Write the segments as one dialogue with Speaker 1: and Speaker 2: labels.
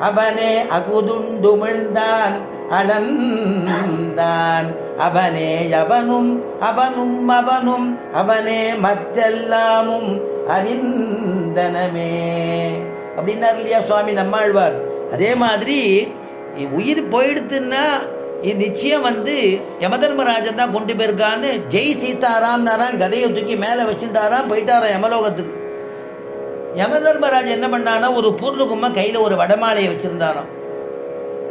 Speaker 1: அவனே அகுதுண்டுமிழ்ந்தான் அளந்தான் அவனே அவனும் அவனும் அவனும் அவனே மற்றெல்லாமும் அறிந்தனமே அப்படின்னார் இல்லையா சுவாமி நம்மாழ்வார். அதே மாதிரி உயிர் போயிடுத்துன்னா நிச்சயம் யமதர்மராஜன் தான் கொண்டு போயிருக்கான்னு ஜெய் சீதாராம்னாராம் கதையை தூக்கி மேலே வச்சுட்டாராம், போயிட்டாராம் யமலோகத்துக்கு. யமதர்மராஜன் என்ன பண்ணானா ஒரு பூர்ணகுமம் கையில் ஒரு வடமாலையை வச்சுருந்தாராம்.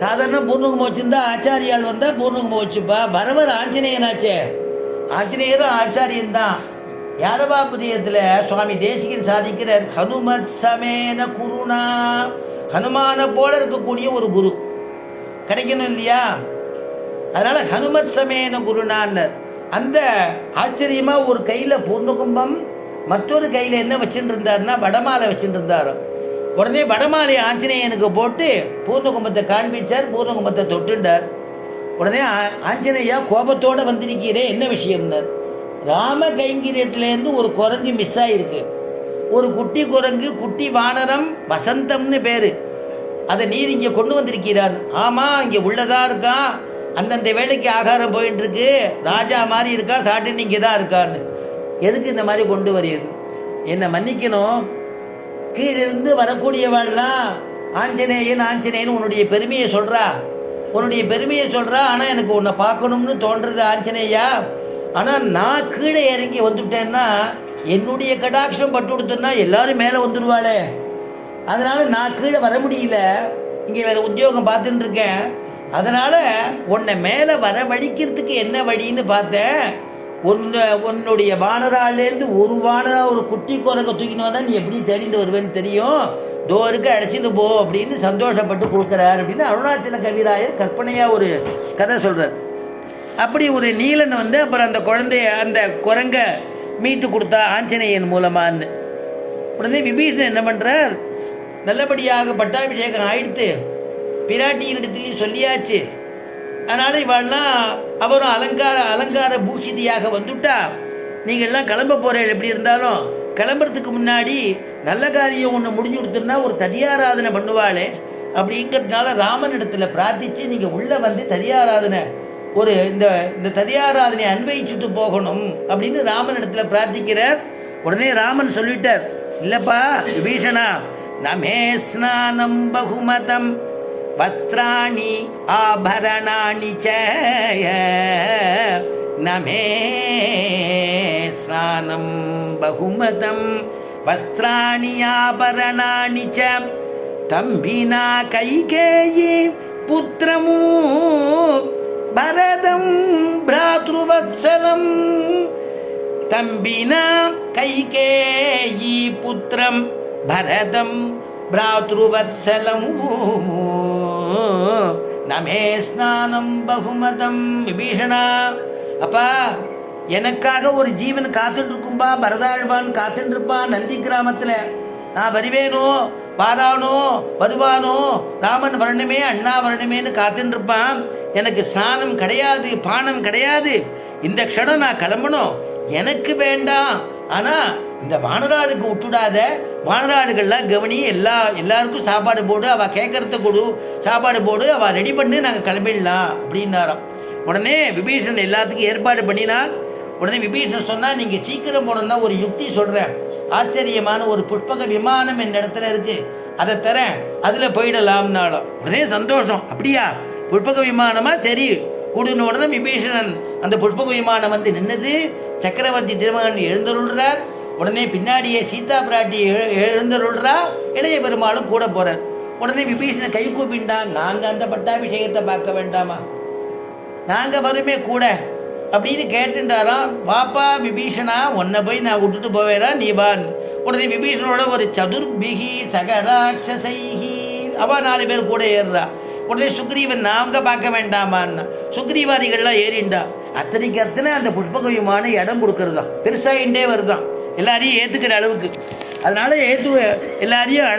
Speaker 1: சாதாரண பூர்ணகுமம் வச்சுருந்தா ஆச்சாரியால் வந்தால் பூர்ணகுமம் வச்சுப்பா. வரவர் ஆஞ்சநேயனாச்சே, ஆஞ்சநேயரும் ஆச்சாரியன் தான். யாதவாபுரியத்தில் சுவாமி தேசிகன் சாதிக்கிறார், ஹனுமத் சமேன குருணா, ஹனுமான போல இருக்கக்கூடிய ஒரு குரு கிடைக்கணும் இல்லையா? அதனால ஹனுமத் சமேன குருநான்னர். அந்த ஆச்சரியமா ஒரு கையில் பூர்ணகும்பம், மற்றொரு கையில் என்ன வச்சுட்டு இருந்தாருன்னா வடமாலை வச்சுட்டு இருந்தாராம். உடனே வடமாலை ஆஞ்சநேயனுக்கு போட்டு பூர்ணகும்பத்தை காண்பிச்சார், பூர்ணகும்பத்தை தொட்டுண்டார். உடனே ஆஞ்சநேயா கோபத்தோடு வந்திருக்கிறே, என்ன விஷயம்னார். ராம கைங்கரியத்திலேருந்து ஒரு குரங்கு மிஸ் ஆகிருக்கு. ஒரு குட்டி குரங்கு, குட்டி வானரம் வசந்தம்னு பேர். அதை நீர் இங்கே கொண்டு வந்திருக்கிறார். ஆமாம், இங்கே உள்ளதாக இருக்கான், அந்தந்த வேலைக்கு ஆகாரம் போயின்னு இருக்கு, ராஜா மாதிரி இருக்கா, சாட்டுன்னு இங்கே தான் இருக்கான்னு. எதுக்கு இந்த மாதிரி கொண்டு வரீர்? என்னை மன்னிக்கணும், கீழிருந்து வரக்கூடியவாள்லாம் ஆஞ்சநேயன் உன்னுடைய பெருமையை சொல்கிறா, ஆனால் எனக்கு உன்னை பார்க்கணும்னு தோன்றது ஆஞ்சநேயா. ஆனால் நான் கீழே இறங்கி வந்துவிட்டேன்னா என்னுடைய கடாட்சம் பட்டு கொடுத்தேன்னா எல்லாரும் மேலே வந்துடுவாளே. அதனால் நான் கீழே வர முடியல, இங்கே வேறு உத்தியோகம் பார்த்துட்டு இருக்கேன். அதனால் உன்னை மேலே வர வழிக்கிறதுக்கு என்ன வழின்னு பார்த்தேன். உன்னுடைய வானராலேருந்து ஒரு வானரா ஒரு குட்டி குரங்க தூக்கின்னு வந்தால் நீ எப்படி தேடிட்டு வருவேன்னு தெரியும், டோருக்கு அழைச்சிட்டு போ அப்படின்னு சந்தோஷப்பட்டு கொடுக்குறார் அப்படின்னு அருணாச்சல கவிராயர் கற்பனையாக ஒரு கதை சொல்கிறார். அப்படி ஒரு நீலன் அப்புறம் அந்த குழந்தைய அந்த குரங்க மீட்டு கொடுத்தா ஆஞ்சநேயன் மூலமானு. உடனே விபீஷணன் என்ன பண்ணுறார், நல்லபடியாக பட்டாபிஷேகம் ஆயிடுத்து, பிராட்டியினிடத்துலேயும் சொல்லியாச்சு. அதனால் இவாள்லாம் அவரும் அலங்கார பூஷிதியாக வந்துவிட்டா. நீங்கள்லாம் கிளம்ப போகிறேன், எப்படி இருந்தாலும் கிளம்புறதுக்கு முன்னாடி நல்ல காரியம் ஒன்று முடிஞ்சு கொடுத்துருந்தா ஒரு ததியாராதனை பண்ணுவாளே அப்படிங்கிறதுனால ராமனிடத்தில் பிரார்த்தித்து நீங்கள் உள்ளே ததியாராதனை இந்த ததியாராதனை அன்வயிச்சுட்டு போகணும் அப்படின்னு ராமனிடத்தில் பிரார்த்திக்கிறார். உடனே ராமன் சொல்லிட்டார், இல்லைப்பா விபீஷணா, நமே ஸ்நானம் பகுமதம் வஸ்திராணி ஆபரணாணி ச, நமே ஸ்நானம் பகுமதம் வஸ்திராணி ஆபரணாணி ச, தம்பினா கைகேயி புத்திரமு பரதம் பிராத்ருவத்சலம், தம்பினா கைகேயி புத்திரம் பரதம் பிராத்ருவத்சலம், நமே ஸ்நானம் பகுமதம். விபீஷணா, அப்பா எனக்காக ஒரு ஜீவன் காத்துட்டு இருக்கும்பா, பரதாழ்வான் காத்துட்டு இருப்பான் நந்தி கிராமத்தில். நான் வருவேனோ வாரானோ வருவானோ, ராமன் வரணுமே அண்ணா வரணுமேன்னு காத்துட்டு இருப்பான். எனக்கு ஸ்நானம் கிடையாது, பானம் கிடையாது, இந்த க்ஷணம் நான் கிளம்பணும், எனக்கு வேண்டாம். ஆனால் இந்த வானராளுக்கு விட்டுடாத, வானராளுகள்லாம் கவனி, எல்லாருக்கும் சாப்பாடு போடு, அவள் கேட்கறத கொடு, சாப்பாடு போடு, அவள் ரெடி பண்ணி நாங்கள் கிளம்பிடலாம் அப்படின்னாராம். உடனே விபீஷணன் எல்லாத்துக்கும் ஏற்பாடு பண்ணினான். உடனே விபீஷணன் சொன்னால், நீங்கள் சீக்கிரம் போனோம்னா ஒரு யுக்தி சொல்கிறேன், ஆச்சரியமான ஒரு புஷ்பக விமானம் என் இடத்துல இருக்குது, அதை தரேன், அதில் போயிடலாம்னாலும். உடனே சந்தோஷம், அப்படியா புஷ்பக விமானமா, சரி கூடுன உடனே விபீஷணன் அந்த புஷ்பக விமானம் நின்னது. சக்கரவர்த்தி திருமகன் எழுந்தருள்றார். உடனே பின்னாடியே சீதா பிராட்டி எழுந்தருள்றா, இளைய பெருமாளும் கூட போகிறார். உடனே விபீஷணன் கை கூப்பிண்டான், நாங்கள் அந்த பட்டாபிஷேகத்தை பார்க்க வேண்டாமா, நாங்கள் வருமே கூட அப்படின்னு கேட்டுட்டாராம். வாப்பா விபீஷணா, உன்னை போய் நான் விட்டுட்டு போவேடா, நீ வான். உடனே விபீஷணோட ஒரு சதுர்பிகி சகராட்சசைஹி, அவ 4 பேர் கூட ஏறுறா. உடனே சுக்ரீவன், நாங்கள் பார்க்க வேண்டாமான்னா சுக்ரீவாதிகள்லாம் ஏறிண்டா. அத்தனை அந்த புஷ்பக விமானம் இடம் கொடுக்கறதான், பெருசாகிண்டே வருதான், எல்லாரையும் ஏற்றுக்கிற அளவுக்கு. அதனால எல்லாரையும்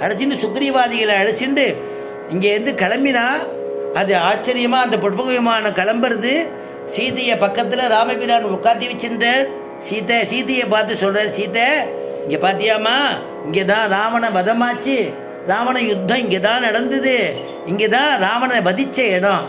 Speaker 1: அழைச்சின்னு சுக்ரீவாதிகளை அழைச்சிண்டு இங்கேருந்து கிளம்பினா. அது ஆச்சரியமாக அந்த புஷ்பக விமானம் கிளம்புறது. சீதையை பக்கத்தில் ராமபிரான் உட்காத்தி வச்சிருந்த சீதையை பார்த்து சொல்கிறார், சீதை இங்கே பார்த்தியாமா, இங்கே தான் ராவண வதமாச்சு, ராவண யுத்தம் இங்கே தான் நடந்தது, இங்கே தான் ராவணனை வதிச்ச இடம்.